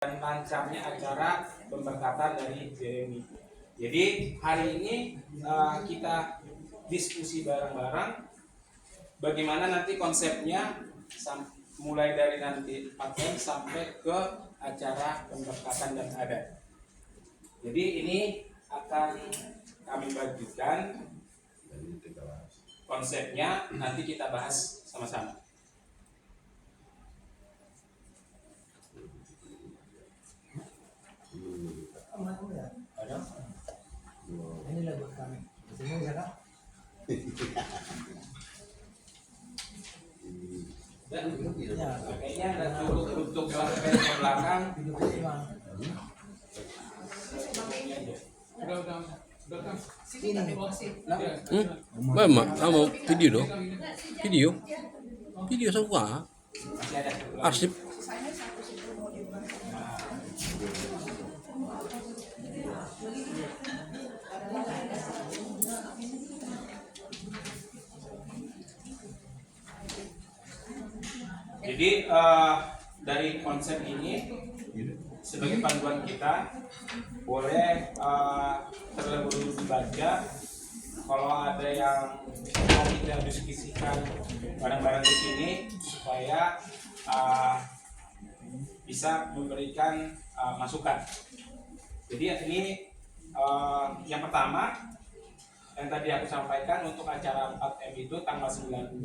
dan lancarnya acara pemberkatan dari Jeremy. Jadi hari ini kita diskusi bareng-bareng bagaimana nanti konsepnya mulai dari nanti paten sampai ke acara pemberkatan dan adat. Jadi ini akan kami bagikan konsepnya, nanti kita bahas sama-sama. Ada? Ini lagu kami. Sini bisa kak? Dan kayaknya ada untuk sampai ke belakang. Mama, kamu video dong? Video semua. Arsip. Jadi dari konsep ini sebagai panduan kita boleh terlebih dahulu dibaca. Kalau ada yang mau kita diskusikan bareng-bareng di sini supaya bisa memberikan masukan. Jadi ini yang pertama yang tadi aku sampaikan untuk acara 4M itu tanggal 19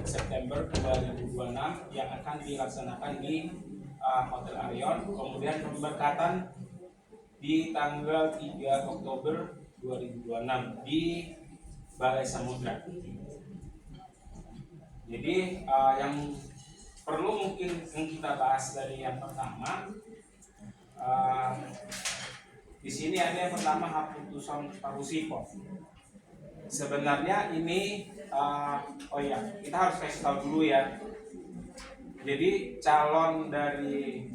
September 2026 yang akan dilaksanakan di Hotel Arion, kemudian pemberkatan di tanggal 3 Oktober 2026 di Balai Samudra. Jadi yang perlu mungkin yang kita bahas dari yang pertama, di sini ada yang pertama hak putusan parusipol. Sebenarnya ini kita harus kasih tahu dulu ya. Jadi calon dari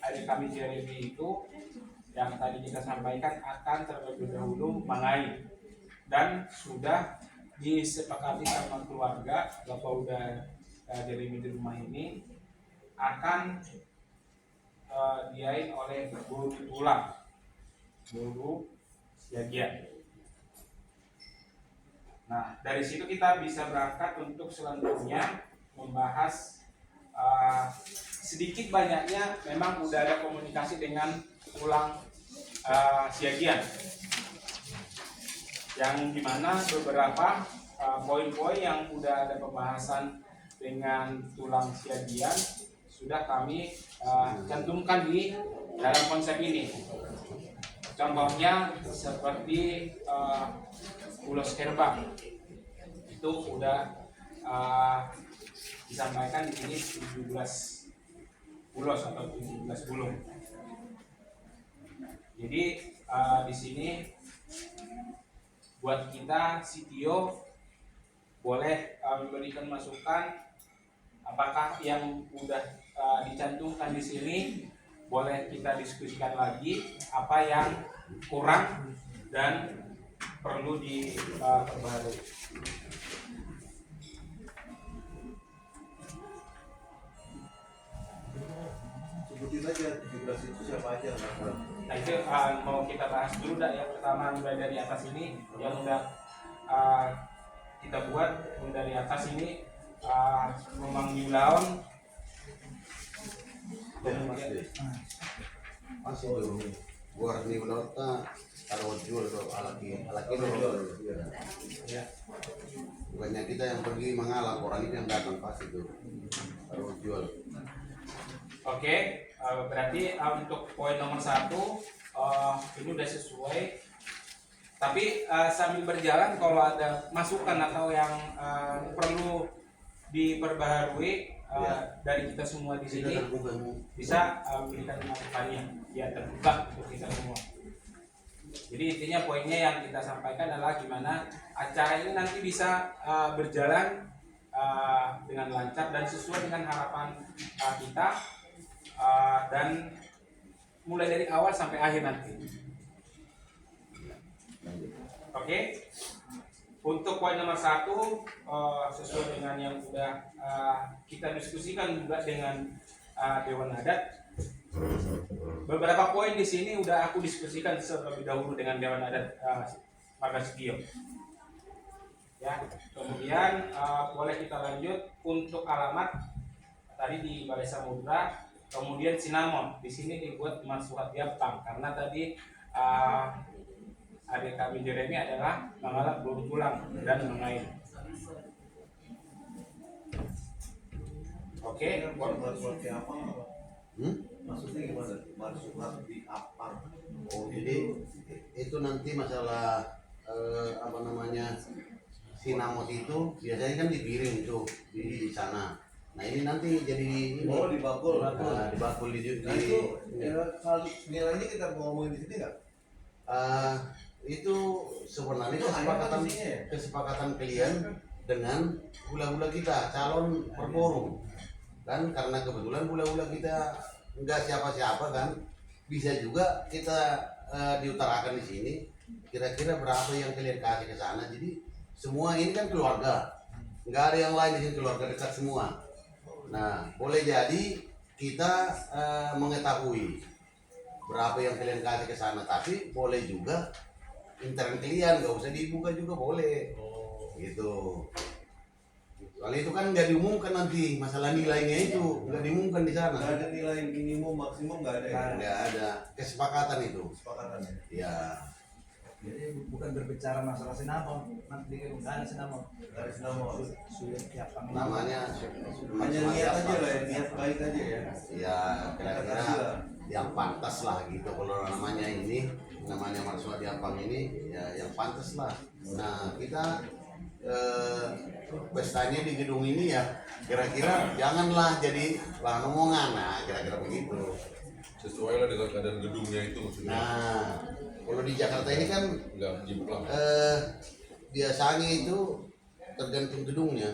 adik kami Jeremy itu yang tadi kita sampaikan akan terlebih dahulu mengain dan sudah disepakati sama keluarga bapak udah Jeremy di rumah ini akan diain oleh guru tulang, guru siagian. Nah, dari situ kita bisa berangkat untuk selanjutnya membahas sedikit banyaknya memang udah ada komunikasi dengan tulang siagian, yang dimana beberapa poin-poin yang udah ada pembahasan dengan tulang siagian sudah kami cantumkan di dalam konsep ini. Contohnya seperti ulos herba itu udah disampaikan di sini 17 ulos atau 17 bulung. Jadi di sini buat kita CTO boleh memberikan masukan apakah yang udah dicantumkan di sini boleh kita diskusikan lagi apa yang kurang dan perlu diperbarui. Sebutin aja 17 itu siapa aja. Nah itu mau kita bahas dulu dah ya. Pertama mulai dari atas ini yang udah kita buat dari atas ini Memang Yulaon dan masih belum gua ni menurutnya kalau jual do alaki ya. Bukannya kita yang pergi mengalah, orang itu yang datang pasti itu kalau jual. Oke, berarti untuk poin nomor 1 ini udah sesuai. Tapi sambil berjalan kalau ada masukan atau yang perlu diperbaharui dari kita semua di sini bisa berikan masukannya ya, terbuka untuk kita semua. Jadi intinya poinnya yang kita sampaikan adalah gimana acara ini nanti bisa berjalan dengan lancar dan sesuai dengan harapan kita dan mulai dari awal sampai akhir nanti. Oke. Untuk poin nomor 1 sesuai dengan yang sudah kita diskusikan juga dengan Dewan Adat, beberapa poin di sini udah aku diskusikan terlebih dahulu dengan Dewan Adat Marga Setio. Ya, kemudian boleh kita lanjut untuk alamat tadi di Balai Samudra, kemudian Sinamon. Di sini dibuat Marsuhat Diapang karena tadi adik kami Jeremy adalah mengalap bulu tulang dan mengain. Oke, Marsuhat di Apang apa? Maksudnya gimana? Marsuhat di Apang. Oh, jadi itu nanti masalah apa namanya, sinamot itu biasanya kan dipiring itu di sana. Nah ini nanti jadi ini. Oh, dibakul. Dibakul di Nah itu kalau nilainya kita mau ngomongin di sini nggak? itu sebenarnya Itu hanya kesepakatan isinya ya? kesepakatan klien dengan hula-hula kita calon perforum kan, karena kebetulan hula-hula kita enggak siapa-siapa kan, bisa juga kita diutarakan di sini kira-kira berapa yang kalian kasih ke sana. Jadi semua ini kan keluarga, nggak ada yang lain di sini, keluarga dekat semua. Nah boleh jadi kita mengetahui berapa yang kalian kasih ke sana, tapi boleh juga intern kalian, nggak usah dibuka juga boleh. Gitu. Soalnya itu kan nggak diumumkan nanti, masalah nilainya itu nggak diumumkan di sana. Nggak ada nilai minimum maksimum nggak ada ya? Nggak ada kesepakatan itu. Kesepakatan ya? Ya. Jadi bukan berbicara masalah sinamon, nanti nggak ada sinamon. Garis nama. Sulit Diapang. Namanya Hanya niat aja lah ya, niat baik aja ya. ya kira-kira yang pantas lah gitu. Kalau namanya ini, namanya Marsuhat Diapang ini ya yang pantas lah. Nah kita pestanya di gedung ini ya kira-kira janganlah jadi bahan omongan, nah kira-kira begitu. Sesuai lah dengan keadaan gedungnya itu maksudnya. Nah kalau di Jakarta ini kan Nggak jiplak. biasanya itu tergantung gedungnya.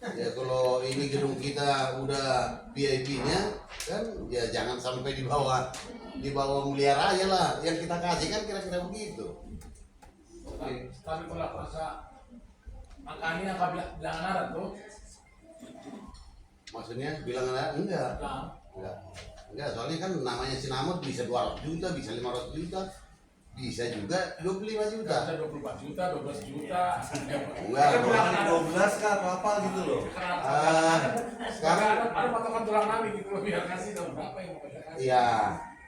Ya kalau ini gedung kita udah VIP-nya kan, ya jangan sampai dibawa melihara aja lah. Yang kita kasih kan kira-kira begitu. Tapi kalau masa makanya apa bilang ada tuh? Maksudnya bilang ada enggak? Enggak, soalnya kan namanya sinamot bisa 200 juta, bisa 500 juta, bisa juga 25 juta. Ada 24 juta, 12 juta. Enggak, Kurang 12 kah atau apa gitu loh? sekarang ada potongan tulang nami gitu biar kasih tahu berapa yang mau kita kasih. iya.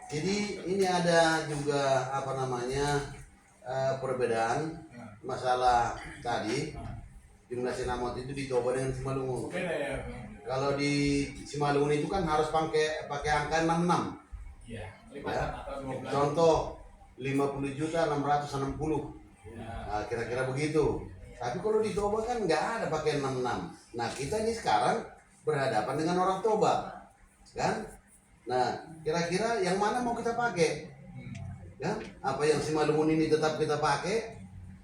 Jadi ini ada juga apa namanya perbedaan masalah tadi. Jumlah sinamot itu dicoba dengan Simalungun. Beda ya. Kalau di Simalungun itu kan harus pakai angka 66. Iya, lipatan atau 12. Contoh 50 juta 660. Ya. Nah, kira-kira begitu. Tapi kalau di Toba kan nggak ada pakai 66. Nah kita ini sekarang berhadapan dengan orang Toba, kan? Nah kira-kira yang mana mau kita pakai? Kan? Apa yang Simalungun ini tetap kita pakai?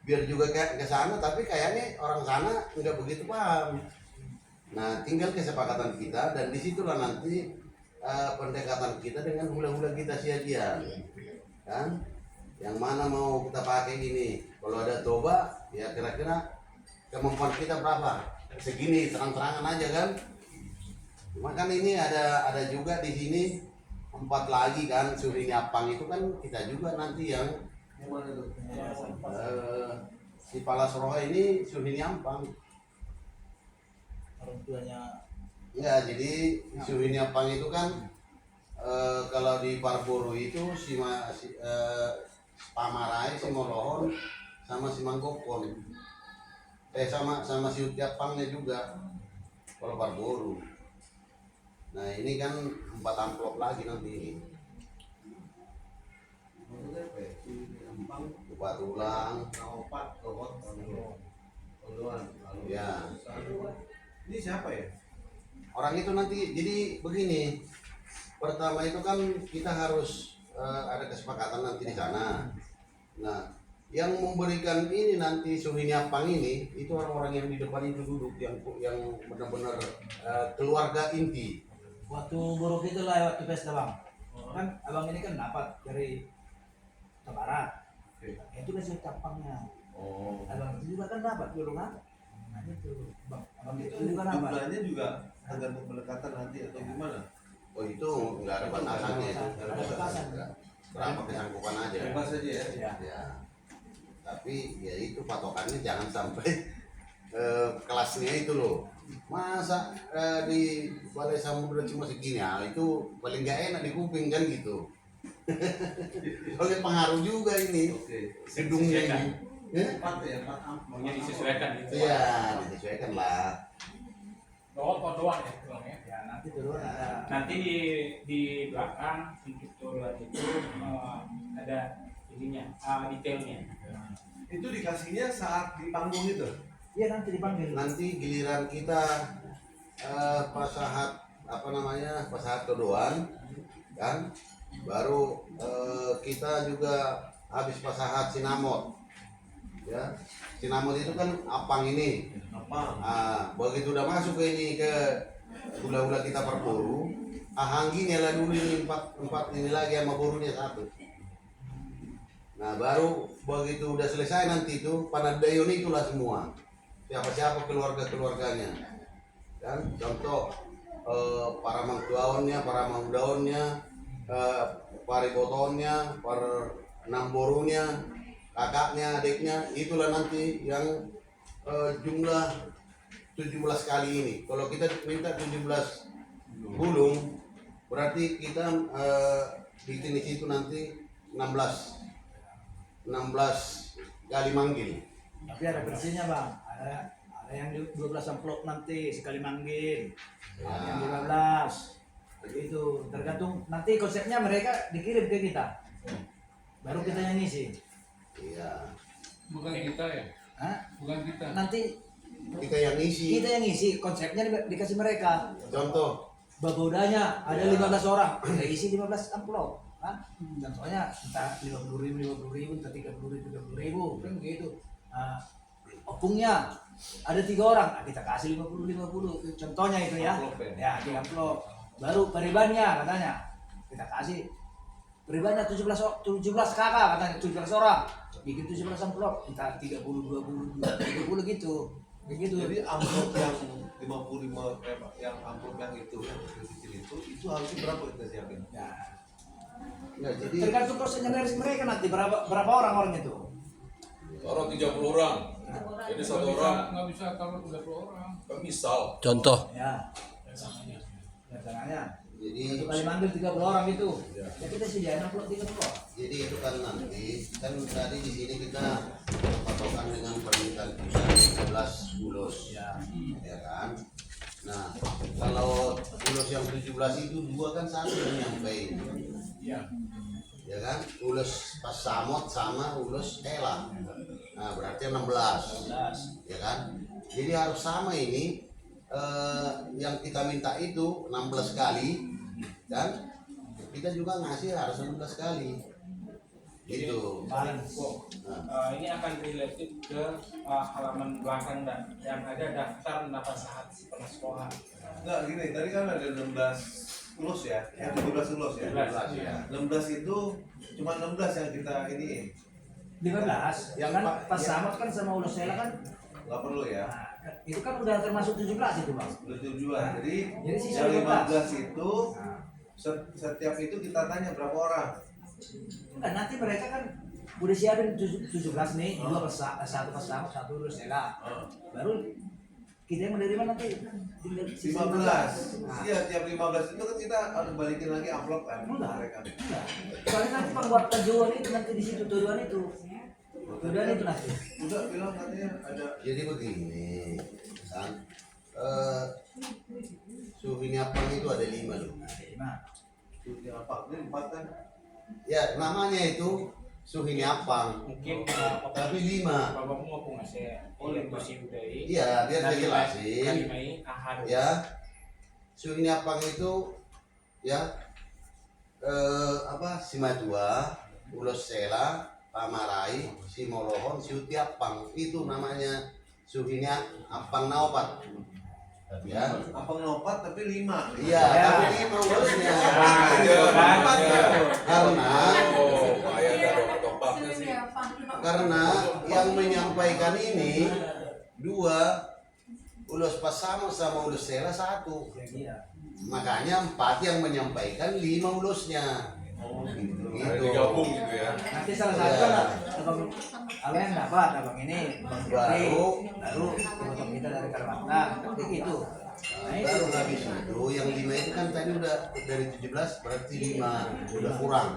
Biar juga ke sana, tapi kayaknya orang sana nggak begitu paham. Nah tinggal kesepakatan kita, dan disitulah nanti pendekatan kita dengan hula-hula kita sia-sia, kan? Yang mana mau kita pakai ini? Kalau ada Toba, ya kira-kira kemampuan kita berapa? Segini, terang-terangan aja kan? Cuma kan ini ada juga di sini 4 lagi kan, Suri Diapang itu kan kita juga nanti yang Yang mana tuh? si Palas Roha ini Suri Diapang. Orang tuanya Ya, jadi Suri Diapang itu kan kalau di Parboro itu si Pamarai, si Molohon, sama si Manggokon. Sama si Diapangnya juga kalau Parboro. Nah ini kan 4 amplop lagi nanti ini. Lupa tulang. Naopat, Kohot, Kondoan. Ya. Ini siapa ya? Orang itu nanti jadi begini. Pertama itu kan kita harus ada kesepakatan nanti di sana. Nah, yang memberikan ini nanti Suri Diapang ini itu orang-orang yang di depan itu duduk yang benar-benar keluarga inti. waktu buruk itu lah waktu pesta bang. Kan abang ini kan dapat dari Barat. Itu kan si Diapangnya. Oh. Abang itu juga kan dapat dulu kan. Nah itu bang, abang Itu itu juga dapat. jumlahnya juga tergantung pendekatan nanti atau gimana? Oh itu nggak ada batasannya itu. Nggak ada batasan. Berapa kesangkupan aja. Bebas aja ya. Ya. Ya. Tapi ya itu patokannya jangan sampai kelasnya itu loh. Masa di Balai Samudra cuma segini, itu paling nggak enak di kuping kan gitu. Oleh pengaruh juga ini Oke. gedungnya ini. Ya? 4 ya, 4 Maunya disesuaikan gitu. Iya, disesuaikan lah. Doang ya pulang ya. Ya nanti turun ada. Nanti di belakang untuk turun itu ada ininya, detailnya. Itu dikasihnya saat di panggung itu. Iya nanti dipanggil. Nanti giliran kita pasahat apa namanya pasahat keduaan kan, baru kita juga habis pasahat sinamot. Ya, sinamot itu kan apang ini. Apa? Begitu udah masuk ke ini ke ula-ula kita berburu, hanggi nyala dulu ini empat ini lagi sama burunya satu. Nah baru begitu udah selesai nanti itu panadayon itulah semua. Siapa-siapa keluarga-keluarganya. Kan contoh para mangtuaonnya, para mangdaonnya, paribotonnya, para namborunya, kakaknya, adiknya, itulah nanti yang jumlah 17 kali ini. Kalau kita minta 17 bulung, berarti kita bikin di situ nanti 16 kali manggil. Tapi ada bersihnya bang. Ada yang 12 amplop nanti sekali manggil. Ada yang 15. Begitu. Tergantung nanti konsepnya mereka dikirim ke kita. Baru kita yang ngisi. Iya. Bukan kita ya. Hah? Bukan kita. Nanti Kita yang isi. kita yang ngisi, konsepnya dikasih mereka. Contoh. Babodanya ada Ya. 15 orang, kita isi 15 amplop. Kan? Contohnya entah 50.000, entah 30.000, kan gitu. Nah, opungnya ada 3 orang, nah, kita kasih 50. Contohnya itu ya. Amplop ya? Ya, di amplop. Baru peribannya katanya kita kasih peribannya 17 kakak katanya 17 orang. Bikin 17 amplop, kita 30, 20 gitu. Begitu. Jadi amplop yang 55 yang amplop yang itu yang kecil itu harusnya berapa kita siapin? Ya. Nah, jadi Tergantung prosesnya dari mereka nanti berapa orang itu. Orang 30 orang. Jadi satu orang Nggak bisa kalau 30 orang. kan misal. Contoh. Ya, Biasanya. biasanya. jadi Satu kali manggil 30 orang itu. Ya. Ya kita sediain amplop 30 orang. jadi itu kan nanti kan tadi di sini kita patokan dengan permintaan kita 17 bulus. Ya. Ya kan. Nah, kalau bulus yang 17 itu dua kan satu yang nyampein. Iya. Ya kan? Ulus pas samot sama ulus ela. Nah, berarti 16. 16. Ya kan? Jadi harus sama ini yang kita minta itu 16 kali dan kita juga ngasih harus 16 kali. Gitu. Balance. Ini akan related ke halaman belakang dan yang ada daftar saat pernah sekolah. Enggak gini, tadi kan ada 16 ulus ya, 17 ulus ya. 17, ya. 16 itu cuma 16 yang kita ini 15. Yang Kan Pak- pas ya. samot kan sama Ulos Sela kan. nggak perlu ya. Nah, itu kan udah termasuk 17 itu, Bang. Udah tujuan. Jadi Jadi sisa yang 15. 15 itu Nah, setiap itu kita tanya berapa orang. enggak, nanti mereka kan udah siapin 17 nih, dua satu pas samot, satu Ulos Sela. Baru kita yang menerima nanti tinggal sisa 15. Nah, Iya, tiap 15 itu kan kita harus balikin lagi amplop kan ke Enggak. mereka. enggak. Soalnya nanti pembuat tujuan itu nanti di situ tujuan itu. Tujuan itu nanti. Udah bilang katanya ada Jadi begini kan suhu nyapang itu ada 5 loh. Nah, studi apa? Ini 4 kan? Ya namanya itu suhu nyapang. Mungkin Tapi 5. Bapak mau ngasih orientasi budaya. Iya, biar saya jelasin. Kalimai ahad. Ya, suhu nyapang itu ya Simadua, Ulos Sela, Pamarai, Simolohon, Siutiapang itu namanya suhinya apang naopat. Ya. Apa ngenopat tapi 5. Iya, Ya. tapi 5 urusnya. Karena Oh, bahaya ada obat-obatnya sih. karena yang menyampaikan ini 2 Ulos Pasamo sama Ulos Sela 1. ya iya. makanya 4 yang menyampaikan, 5 ulusnya. Ada digabung gitu ya. Nanti salah satu kan abang yang dapat, abang ini, abang baru potong kita dari Kalimantan, seperti itu. Nah, itu Baru habis itu, yang 5 itu kan tadi udah dari 17 berarti 5 udah kurang,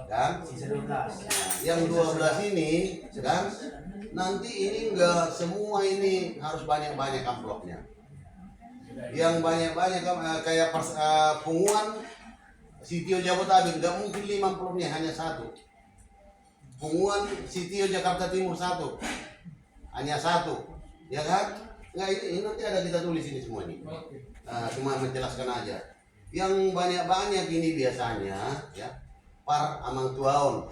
kan? sisa 12. Yang 12 ini, kan? Nanti ini enggak semua ini harus banyak-banyak amplopnya. Yang banyak-banyak kayak punguan Sitio Jabodetabek nggak mungkin 5 amplopnya, hanya 1. Punguan Sitio Jakarta Timur 1, hanya 1, ya kan? Nggak, ini nanti ada kita tulis ini semua ini. Cuma menjelaskan aja. Yang banyak-banyak ini biasanya ya par amang tuaon,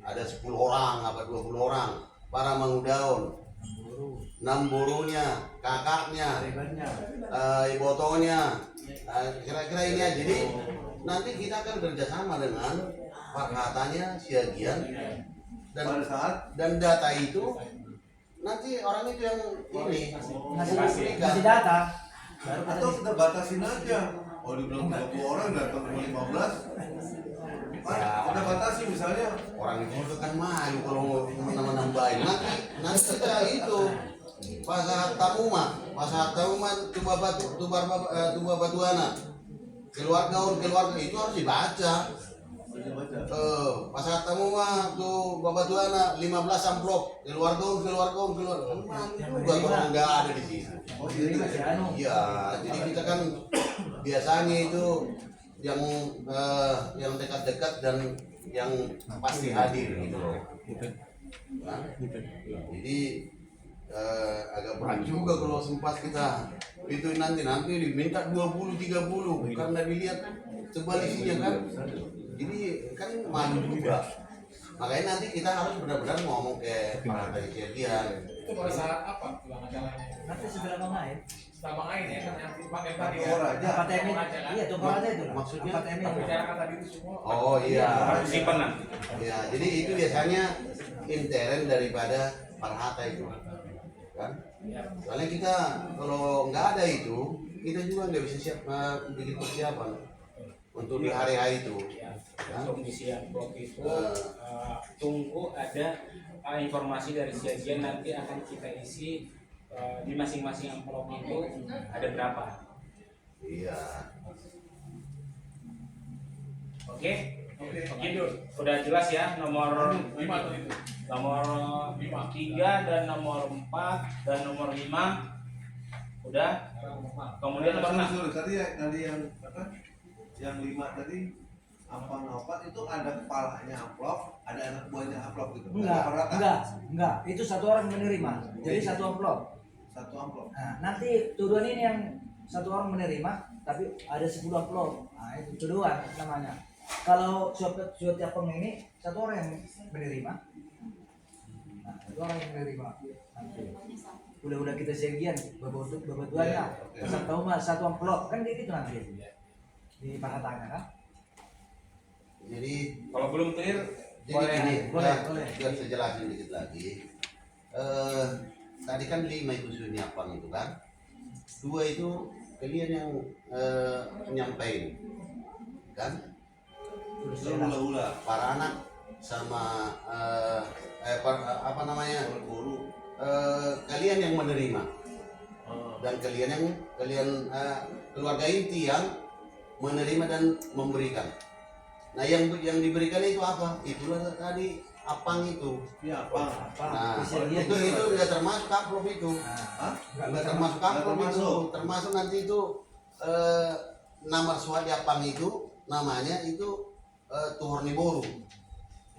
ada 10 orang apa 20 orang, para mangudaon, 6 burunya, kakaknya, ibotonya, kira-kira ini aja. Jadi nanti kita akan kerjasama dengan Pakatanya, Siagian, dan data itu nanti orang itu yang ini Ngasih data. Baru kata Atau kita batasin aja. Oh dibilang 30 orang datang cuma 15. Kita batasi misalnya. orang itu juga kan malu kalau mau nambahin. Nanti kita itu pas Tamuma tuba batuana keluarga itu harus dibaca. Pas Tamuma tuh babatuana 15 amplop keluarga juga kalau nggak ada di situ. Iya, jadi kita kan biasanya itu yang dekat-dekat dan yang pasti hadir gitu loh. Nah, jadi agak berat juga kalau sempat kita itu nanti diminta 20-30 karena dilihat sebaliknya kan. Jadi kan malu juga. Makanya nanti kita harus benar-benar ngomong ke para kejadian. Itu pada saat apa tulang acaranya? nanti segera mengair. Setelah main ya kan yang pakai tadi ya. Tokor aja. 4 MI. Iya, tokor aja itu. Maksudnya? 4 MI. Bicarakan tadi itu semua. Oh iya. Simpan nanti. Ya, jadi itu biasanya intern daripada Parhata itu. Kan? Soalnya kita kalau nggak ada itu, kita juga nggak bisa bikin persiapan untuk di hari-hari itu. Untuk misi blog itu tunggu ada informasi dari Siagian, nanti akan kita isi di masing-masing amplop itu ada berapa. Iya. Oke Dul, udah jelas ya nomor 5 tuh itu. nomor 3 dan nomor 4 dan nomor 5 udah. Kemudian nomor 6 Sorry, tadi yang apa? Yang 5 tadi amplop itu ada kepalanya amplop, ada anak buahnya amplop gitu. Enggak. Itu satu orang menerima. Jadi satu amplop. Satu amplop. Nah, nanti tuduhan ini yang satu orang menerima, tapi ada 10 amplop. Nah, itu tuduhan namanya. Kalau setiap ini satu orang yang menerima. Nah, satu orang yang menerima. Nanti. Udah kita segian babatuannya. Pasang tahu mah satu amplop kan gitu nanti. Di pahatannya kan. Jadi kalau belum clear Jadi gini, boleh. biar saya jelasin dikit lagi. Tadi kan 5 itu sudah apa itu kan? 2 itu kalian yang menyampaikan, kan? Ula-ula. Para anak sama apa namanya? Guru. Kalian yang menerima dan kalian keluarga inti yang menerima dan memberikan. Nah yang diberikan itu apa? Itulah tadi apang itu. Iya, apa? Nah, itu nggak termasuk amplop itu. Nggak termasuk amplop itu. Termasuk nanti itu nama suadi apang itu namanya itu tuhorni boru.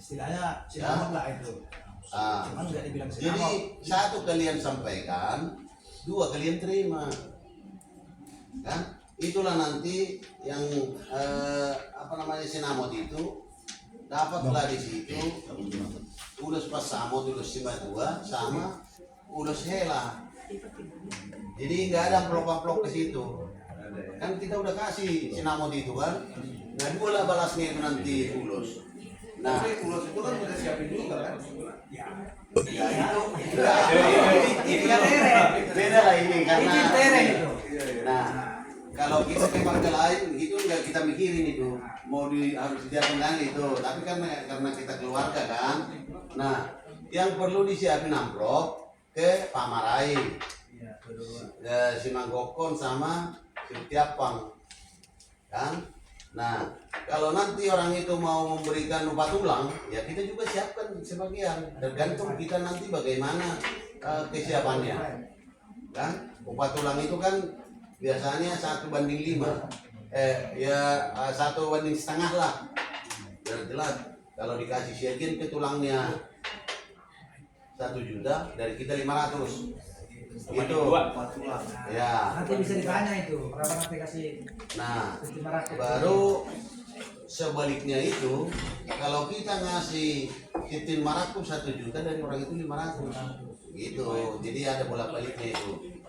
Istilahnya sinamot lah itu. Cuman nggak dibilang Jadi sinamot. 1 kalian sampaikan, 2 kalian terima, kan? Itulah nanti yang apa namanya sinamot itu dapatlah di situ ulus pas samot, ulus simatua sama ulus hela. Jadi nggak ada amplop-amplop ke situ. Kan kita udah kasih sinamot itu kan. Nah 2 lah balasnya itu nanti ulus. Nah, Tapi ulos itu kan udah siapin juga kan? ya itu kan beda lah ini karena Itu intern itu. nah kalau kita ke warga lain itu nggak kita mikirin itu mau harus disiapkan itu, tapi karena kita keluarga kan, nah yang perlu disiapin amplop ke Pak Marai, si Manggokon sama si Tiapang kan. Nah kalau nanti orang itu mau memberikan upah tulang ya kita juga siapkan sebagian, tergantung kita nanti bagaimana kesiapannya kan. Upah tulang itu kan biasanya 1:5, ya 1:5 lah. Jelas kalau dikasih sekian ke tulangnya 1 juta, dari kita 500 itu ya. Nanti bisa ditanya itu berapa nanti kasih. Nah 500. baru sebaliknya itu kalau kita ngasih titin 500 1 juta, dari orang itu 500 gitu. Jadi ada bolak baliknya itu.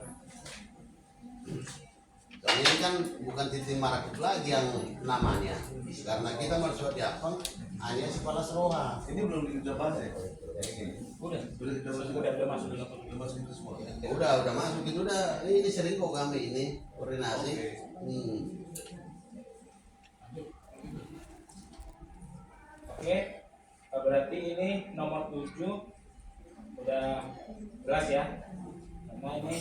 Soalnya ini kan bukan titin 500 lagi yang namanya, karena kita mersuat di Apang hanya kepala seroha. Ini belum kita bahas ya? Udah masuk. Udah masuk itu semua. Udah masuk itu, udah ini sering kok kami ini koordinasi. Oke, berarti ini nomor 7 udah jelas ya. Karena ini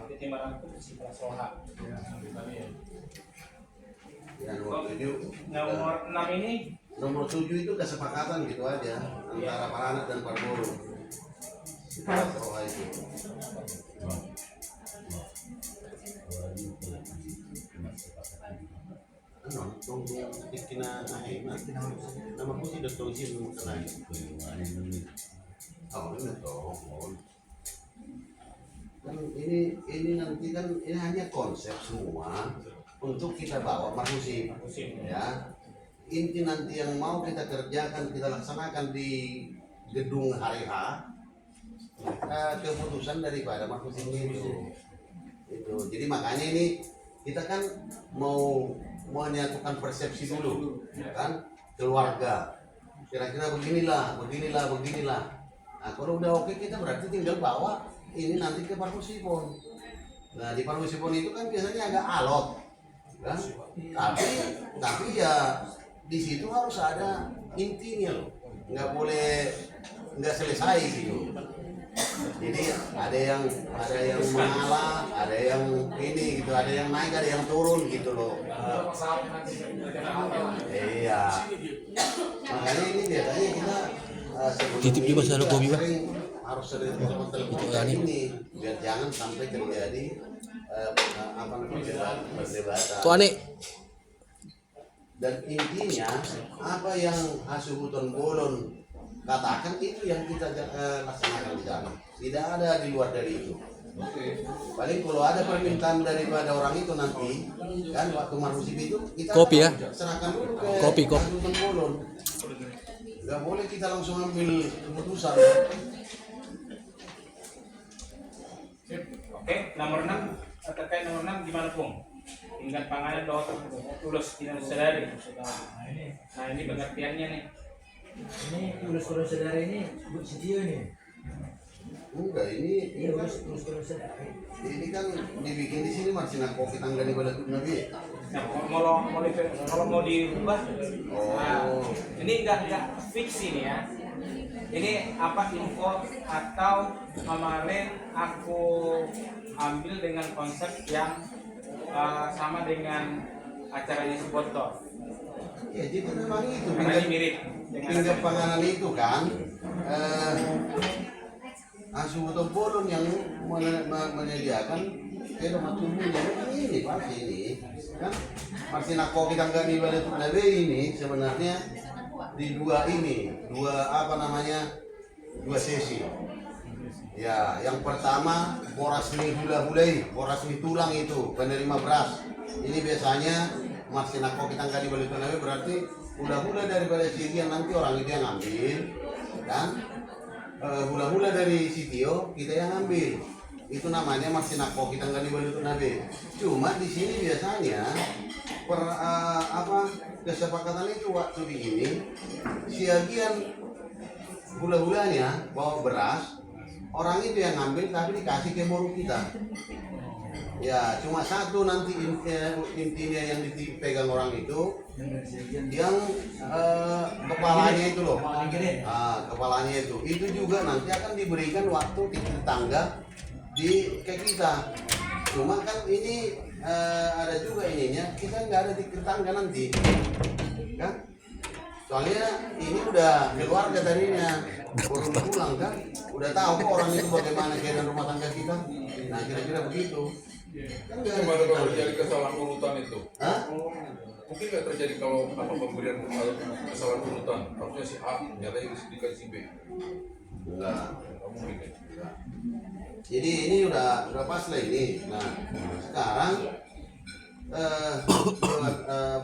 titik marangku si kelas roha. Ya, nomor 7. Nomor 6 ini Nomor 7 itu kesepakatan gitu aja antara para anak dan para guru. Kepala seroha itu. Tunggu kina ahimah. Nama ku sih Dr. Izin mengenai. Oh, ini toh. Kan ini nanti kan ini hanya konsep semua untuk kita bawa marhusim, ya. Inti nanti yang mau kita kerjakan, kita laksanakan di gedung hari H, keputusan daripada marhusim itu. Jadi makanya ini kita kan mau menyatukan persepsi dulu, ya kan, keluarga. Kira-kira beginilah. Nah kalau udah oke, kita berarti tinggal bawa ini nanti ke Parkusipon. Nah di Parkusipon itu kan biasanya agak alot, kan? Tapi ya di situ harus ada intinya loh, nggak selesai gitu. Jadi ada yang mengalah, ada yang ini gitu, ada yang naik, ada yang turun gitu loh. Iya. Makanya ini biasanya kita Titip juga saya kopi, Pak. harus sering telepon ini biar jangan sampai terjadi perdebatan. Tuh aneh. Dan intinya apa yang Asubuton Bolon katakan itu yang kita laksanakan di sana. Tidak ada di luar dari itu. Paling kalau ada permintaan daripada orang itu nanti kan waktu marhusim itu kita Kopi ya? serahkan dulu ke Kopi. Asubuton Bolon. Gak boleh kita langsung ambil keputusan. oke, nomor 6 terkait nomor 6 gimana Pung? Tingkat panganan dokter tulus tidak sadari. Nah ini pengertiannya nih. Ini tulus saudara ini Bu Sitio ini. Enggak, ini Tulus saudara. ini kan dibikin di sini masih nak kopi tangga di balik Nabi. Nah kalau mau diubah, nah, ini enggak fix ini ya. Ini apa info atau kemarin aku ambil dengan konsep yang sama dengan acara di Suboto. Ya jadi memang itu Karena ini mirip dengan tingkat panganan itu kan Asubuton Bolon yang menyediakan tumbuhnya ini pasti ini kan masih nako kita nggak di balik Nabi ini sebenarnya di dua sesi. Ya, yang pertama borasmi hula-hulai, borasmi tulang itu penerima beras. Ini biasanya masih nako kita nggak di balik Nabi berarti hula-hula daripada Sitio nanti orang itu yang ambil, kan? Hula-hula dari Sitio kita yang ambil. Itu namanya masih nako kita nggak di balik Nabi. Cuma di sini biasanya kesepakatan itu waktu di ini sebagian hula-hulanya bawa beras, orang itu yang ngambil tapi dikasih ke boru kita. Ya, cuma satu nanti intinya yang dipegang orang itu yang kepalanya itu loh. Kepalanya itu juga nanti akan diberikan waktu di tangga di kayak kita. Cuma kan ini ada juga ininya, kita nggak ada di tangga nanti, kan? Soalnya ini udah keluarga tadinya, baru pulang kan, udah tahu kok orang itu bagaimana keadaan rumah tangga kita. Nah kira-kira begitu. Kan nggak ada Gimana di kalau tangga. terjadi kesalahan urutan itu? Hah? Mungkin nggak terjadi kalau pemberian kesalahan urutan. Harusnya si A, nyata dikasih si B. Enggak. Nggak mungkin ya. Jadi ini udah pas lah ini. Nah sekarang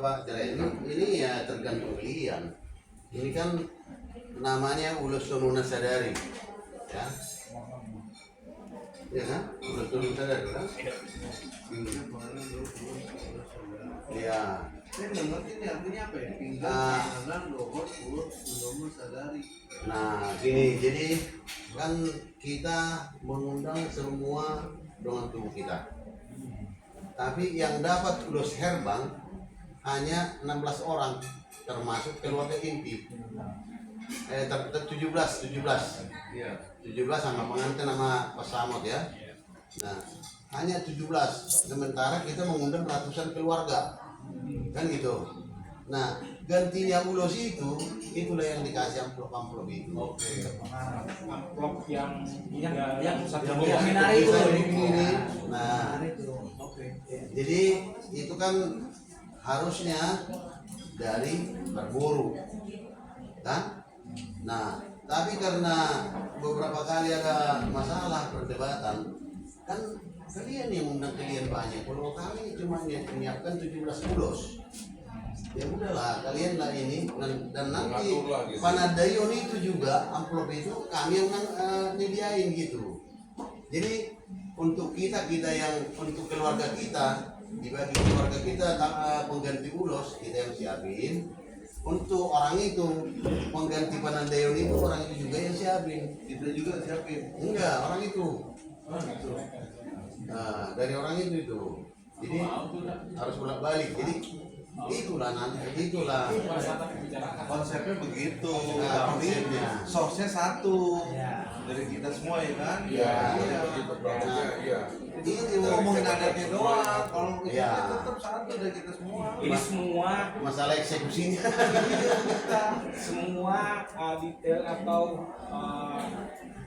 Pak Jeren ini ya tergantung kalian. Ini kan namanya ulus sununa sadari, ya. Ya kan? Ulus sununa sadari kan? Ya. Saya nggak ngerti ini artinya apa ya? Pinggang, Nah. tangan, lohor, mulut, belum sadari. Nah gini, jadi kan kita mengundang semua dengan tubuh kita. Tapi yang dapat ulus herbang hanya 16 orang, termasuk keluarga inti. 17 Iya. 17 sama pengantin sama pesamot ya. Nah, hanya 17. Sementara kita mengundang ratusan keluarga. Kan gitu. Nah, gantinya ulos itulah yang dikasih amplop itu. Amplop yang satu yang box ngomongin itu. hari itu. Ini. Nah, itu. Oke. jadi itu kan harusnya dari berburu, kan? Nah, tapi karena beberapa kali ada masalah perdebatan, kan kalian yang undang kalian banyak. Kalau kami cuma menyiapkan 17 ulos, ya udahlah kalian lah ini dan nanti Mengatur lah gitu. Panadayon itu juga amplop itu kami yang nyediain gitu. Jadi untuk kita yang untuk keluarga kita dibagi keluarga kita pengganti ulos kita yang siapin. Untuk orang itu pengganti Panadayon itu orang itu juga yang siapin. Kita juga siapin. Enggak, orang itu. Nah, dari orang itu. Jadi harus bolak-balik. Jadi itulah Konsepnya begitu. Nah, Tapi konsepnya. source-nya satu. Ya. Dari kita semua ya kan? Iya, Iya. begitu prakteknya, iya. itu Ngomongin adatnya doang. Kalau kita Iya. tetap satu dari kita semua. Ini semua masalah eksekusinya. semua detail atau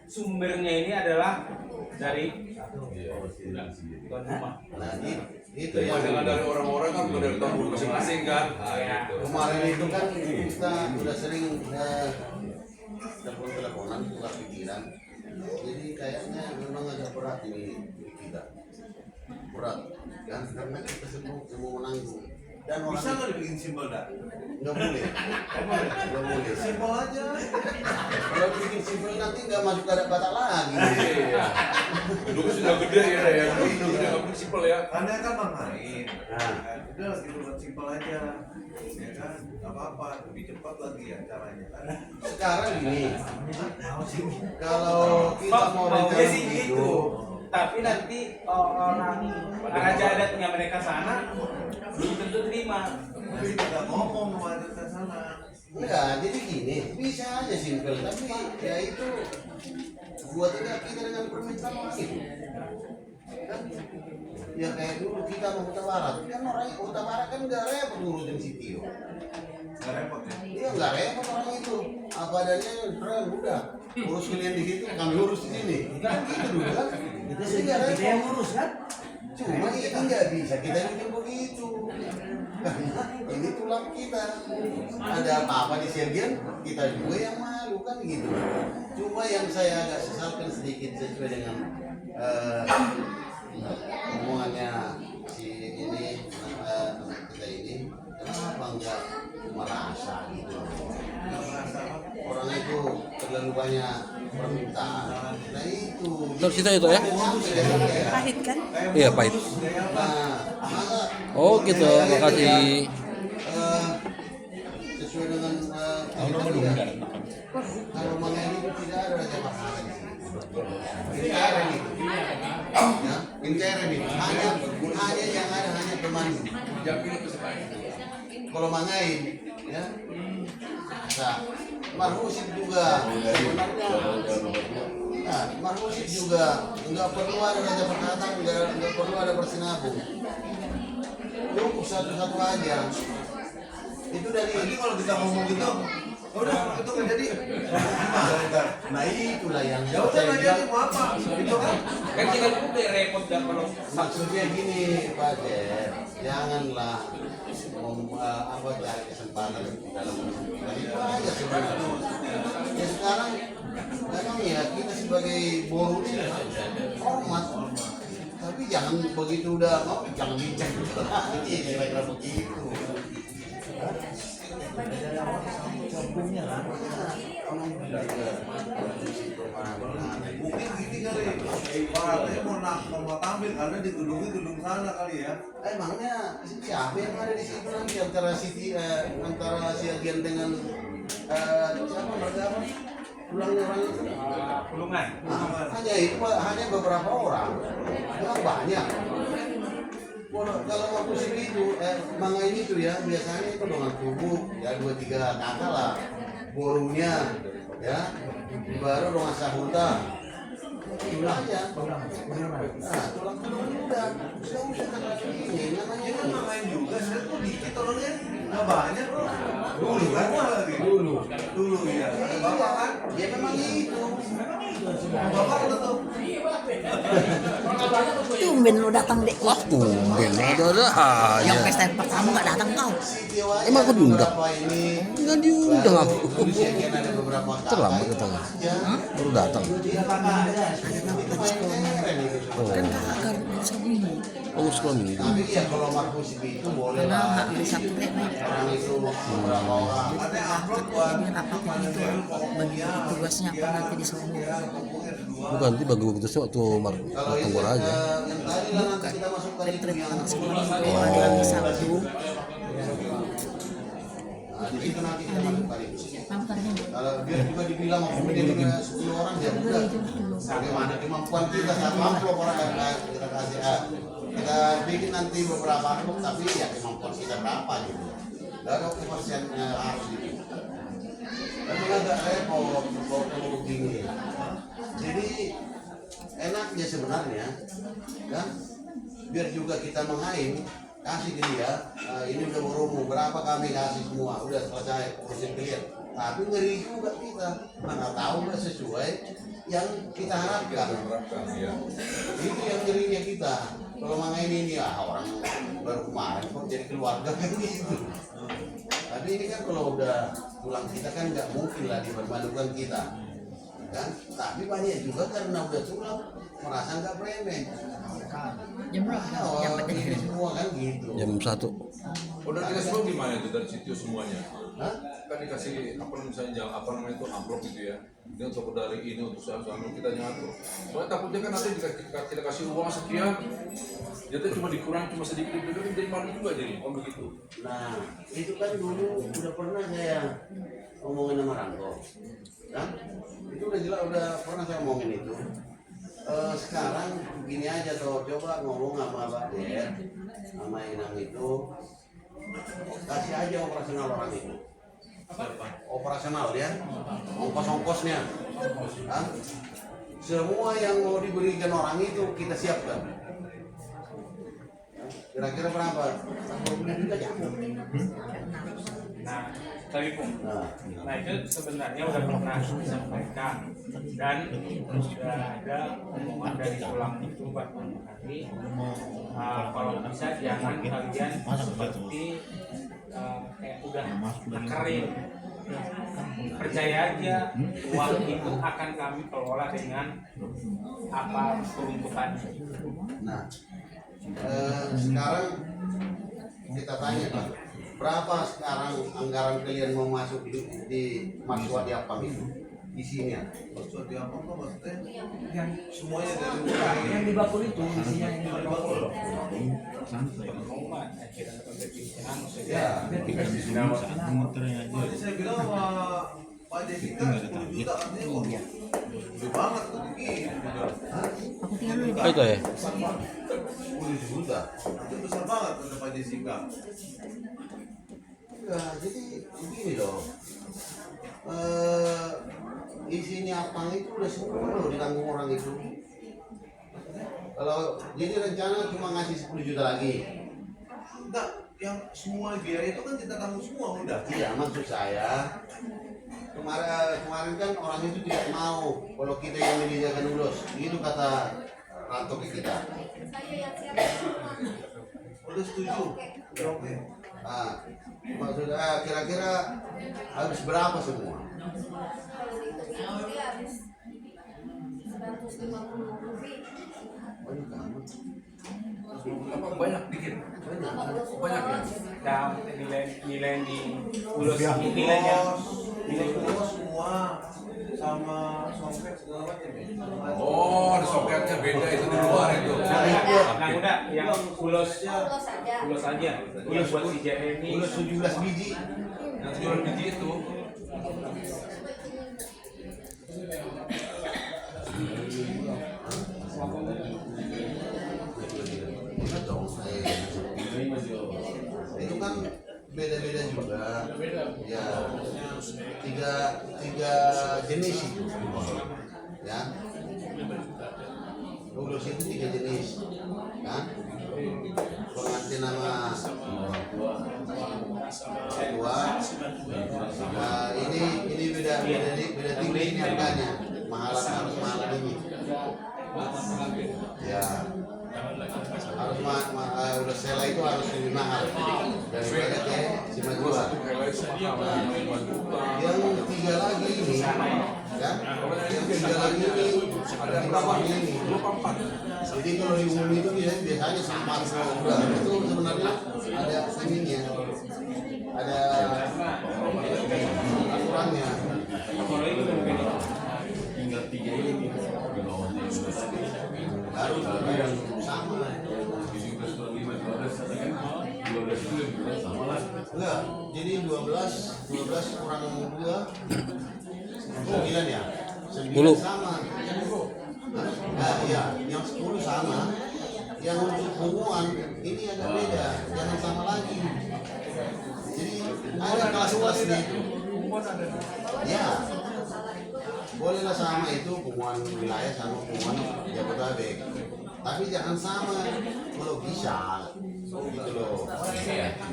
sumbernya ini adalah dari tuan rumah. Nah, itu Itu yang dari orang-orang kan udah dari tahun masing-masing kan. Nah, Iya. gitu. kemarin itu kan kita udah sering telepon-teleponan tukar pikiran. Jadi kayaknya memang agak berat ini kita. Berat kan karena kita semua menanggung. Dan orang Bisa nggak dibikin simpel dah? nggak boleh. Nggak boleh. Simpel aja. Kalau bikin simpel nanti nggak masuk ada batak lagi. Iya. Dulu sudah gede ya, dulu gede nggak mungkin simpel ya. Karena kan main. Nah. Udah gitu buat simpel aja. Ya kan? Gak apa-apa. Lebih cepat lagi ya caranya kan. Sekarang gini, Mau sih. kalau kita mau Maunya rencana sih gitu. gitu, Tapi nanti orang raja adatnya mereka sana belum tentu terima. Tapi kita ngomong sama adat ke sana. enggak, jadi gini, bisa aja simpel, tapi ya itu buat kita dengan permintaan orang itu. Kan? Ya kayak dulu kita mau Huta Barat, kan orang Huta Barat kan nggak repot ngurusin si Tio. Gak repot ya? Iya nggak repot orang itu, apa adanya keren udah. Urus kalian di situ, kami urus di sini. Kan gitu dulu kan? Kita Jadi nggak kita yang repot. ngurus kan? Cuma ini nggak bisa kita bikin begitu. Karena ini tulang kita. Ada apa-apa di Sergian, kita juga yang malu kan gitu. Cuma yang saya agak sesalkan sedikit sesuai dengan omongannya si ini teman kita ini, kenapa enggak merasa gitu? Gak merasa apa? Orang itu terlalu banyak permintaan. Nah itu. Terus kita itu ya? Pahit kan? Iya, pahit. Nah, masa Oh gitu, makasih. sesuai dengan kalau Mangani itu tidak ada raja mahal di sini. Ini cairan ini. Ya, ini cairan ini. Hanya yang ada hanya teman. Kalau mangain, ya. Nah, marhusin juga sebenarnya. Nah, marhusin juga nggak perlu ada raja perkataan, nggak perlu ada bersinabung. Cukup satu-satu aja. Itu dari. Jadi kalau kita ngomong gitu, udah itu nggak jadi. Nah itulah yang Ya udah nggak jadi mau apa? Itu kan. Kan kita juga repot dan kalau Maksudnya gini Pak Jen, janganlah cari kesempatan dalam kesempatan itu aja sebenarnya. Ya sekarang memang ya kita sebagai buruh ini hormat, tapi jangan begitu udah jangan bincang lagi kira-kira begitu. Hukumnya kan. Mungkin gini kali, orangnya mau tampil karena di gedung sana kali ya. Emangnya siapa yang ada di situ nanti antara si Agian dengan siapa mereka apa? Pulangnya orang itu. pulungan. Hanya itu hanya beberapa orang, bukan banyak. Kalau waktu segitu, manga ini tuh ya biasanya itu dengan tubuh ya 2-3 kakak lah, borunya ya, baru dengan sahuta. Itu aja. Nah, tulang udah ini namanya Ini kan main juga, saya tuh dikit orangnya nggak banyak bro. Dulu kan lagi. Dulu ya. Ada bapak kan? ya memang itu. Bapak udah tahu. Tumben lu datang dek. Wah, tumben ada Yang aja. pesta yang pertama nggak datang kau. Emang aku diundang? Beberapa ini Enggak diundang aku. ada beberapa Terlambat datang. Baru datang. Kan kakak kan bisa bingung. Oh, sekolah minggu. Tapi ya kalau Markus itu boleh Karena lah. nggak bisa pakai Orang itu beberapa orang. Katanya amplop buat ini rapatnya itu bagi tugasnya apa nanti di sono. Bukan nanti bagi begitu waktu Kalau itu tunggu aja. yang tadi lah nanti kita masukkan itu Trip yang anak sekolah minggu ada di Sabtu. itu nanti kita masukkan itu. Makanya Kalau biar juga dibilang dia juga 10 orang ya udah. Bagaimana kemampuan kita satu amplop orang kita kasih kita bikin nanti beberapa amplop tapi ya kemampuan kita berapa gitu. Gak ada kepercayaan harus gitu. Tapi agak repot kalau begini. Jadi enaknya sebenarnya kan biar juga kita menghain kasih ke dia ini udah berumu berapa kami kasih semua udah selesai urusin clear tapi ngeri juga kita mana tahu nggak sesuai yang kita harapkan itu yang ngerinya kita kalau menghain ini ya orang baru kemarin kok jadi keluarga kan gitu tapi ini kan kalau udah pulang kita kan nggak mungkin lah dipermalukan kita kan tapi banyak juga karena udah tulang merasa nggak premen jam berapa? ini semua kan gitu Jam 1. Udah dikasih tahu gimana itu dari situ semuanya? Hah? Kan dikasih apa misalnya apa namanya itu amplop gitu ya. Ini untuk dari ini untuk soal kita nyatur. Soalnya takutnya kan nanti kita kasih uang sekian, jadi cuma dikurang cuma sedikit itu kan jadi malu juga jadi om begitu. Nah itu kan dulu udah pernah saya ngomongin sama Rangko kan itu udah jelas udah pernah saya ngomongin itu sekarang gini aja tuh coba ngomong sama Pak Der sama Inang itu kasih aja operasional orang itu operasional ya ongkos-ongkosnya kan? Semua yang mau diberikan orang itu kita siapkan kira-kira berapa? 40 juta jamu Nah, tapi Pung, nah itu sebenarnya udah pernah disampaikan dan sudah ada omongan dari tulang itu buat kali kalau bisa jangan kalian seperti kayak udah kering percaya aja uang itu akan kami kelola dengan apa peruntukannya. Nah, sekarang kita tanya Pak, berapa sekarang anggaran kalian mau masuk di Maswa di apa itu? Di sini ya? Maksud dia apa kok maksudnya? Yang Semuanya dari UKM. yang di bakul itu isinya yang di bakul. Pengumuman akhirnya sampai pimpinan Ya. Tadi saya bilang sama Pak Jeki kan 10 juta artinya kok Gede banget tuh begini juga. Hah? Aku tinggal dulu. Apa itu ya? 10 juta. Itu besar banget untuk Pak Jessica. Enggak, jadi begini loh. Isinya apang itu udah semua loh ditanggung orang itu. Kalau jadi rencana cuma ngasih 10 juta lagi. Enggak, yang semua biaya itu kan kita tanggung semua udah. Iya, maksud saya kemarin kan orang itu tidak mau kalau kita yang menyediakan ulos. Itu kata Ranto ke kita. Udah setuju. Ya, oke. Nah, maksudnya kira-kira harus berapa semua? Banyak amat. Apa banyak dikit? Banyak ya? Dan nilai di ulos nilainya Nilai ulos semua sama soket segala macam ya. Oh, di soketnya beda itu di luar itu. nah udah yang ulos saja. ulos aja yang buat si Jeremy Ulos 17 biji. Yang jual biji itu. Itu kan beda-beda juga. Ya, tiga jenis itu. Ya. Ulos itu 3 jenis. Kan? Pengantin nama tua. Nah, ini beda tinggi ini harganya. Mahalan ini. Ya. Harus udah sela itu harus lebih mahal daripada kayak si Majua. Yang 3 lagi ini, ya, yang 3 lagi ini ada berapa ini? Jadi kalau di umum itu biasanya sama semua. Itu sebenarnya ada ininya, ada aturannya. Tinggal 3 ini di bawahnya Baru sama. Enggak, jadi 12 kurang 2 9 ya? 9 sama. Nah, iya, yang 10 sama. Yang untuk bunguan ini agak beda, jangan sama lagi. Jadi ada kelas-kelasnya itu. Ya, bolehlah sama itu bunguan wilayah sama bunguan Jabodetabek. Tapi jangan sama kalau bisa. Gitu loh.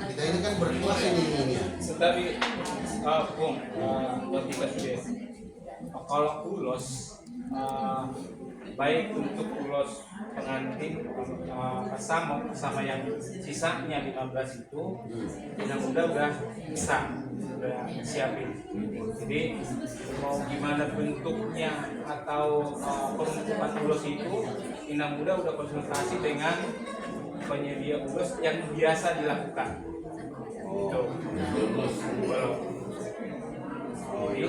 Kita ini kan berkelas ini. tapi Bung buat kita juga kalau ulos baik untuk ulos pengantin sama yang sisanya 15 itu yang udah bisa udah siapin. Jadi mau gimana bentuknya atau penutupan ulos itu Inang Muda udah konsultasi dengan penyedia ulos yang biasa dilakukan. Gitu. Jadi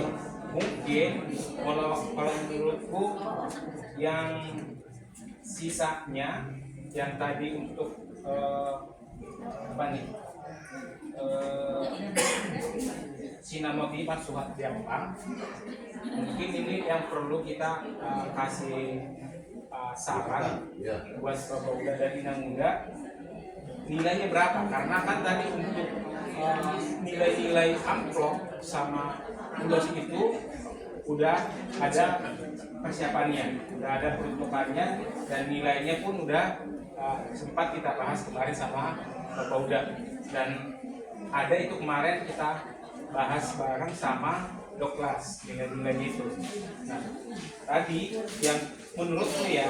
mungkin kalau menurutku yang sisanya yang tadi untuk apa nih sinamoti Suhat Diampang, mungkin ini yang perlu kita kasih saran buat Bapak Uda dan Inang Muda, nilainya berapa? Karena kan tadi untuk nilai-nilai amplop sama ulos itu udah ada persiapannya, udah ada peruntukannya, dan nilainya pun udah sempat kita bahas kemarin sama Bapak Uda, dan ada itu kemarin kita bahas bareng sama Doklas nilai-nilainya itu. Nah, tadi yang menurutku ya